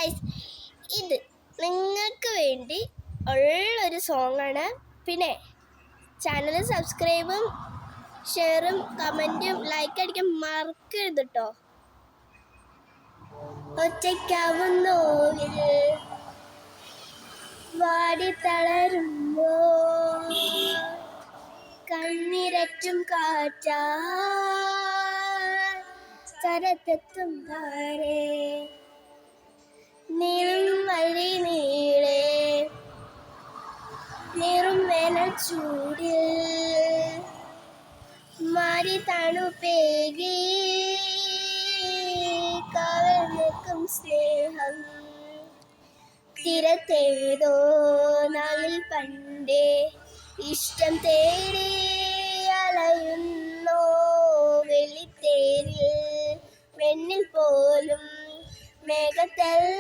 Guys, ഇത് നിങ്ങൾക്ക് വേണ്ടി ഉള്ളൊരു സോങ്ങാണ്. പിന്നെ ചാനൽ സബ്സ്ക്രൈബും ഷെയറും കമൻറ്റും ലൈക്ക് അടിക്കാൻ മറക്കരുത് കേട്ടോ. ഒറ്റയ്ക്കാവുന്നോവിൽ വാടി തളരുമ്പോ കണ്ണിരറ്റും കാറ്റാ ചരത്തെത്തും താരേ നീളും വഴി നീളെ നീറും വേനൽ ചൂടിൽ മാറി തണുപ്പേകി കാവൽ നിൽക്കും സ്നേഹം തിരത്തേതോ നാളിൽ പണ്ടേ ഇഷ്ടം തേടി അലയുന്നോ വെള്ളിത്തേരിൽ വെണ്ണിൽ പോലും മേഘത്തെല്ലാം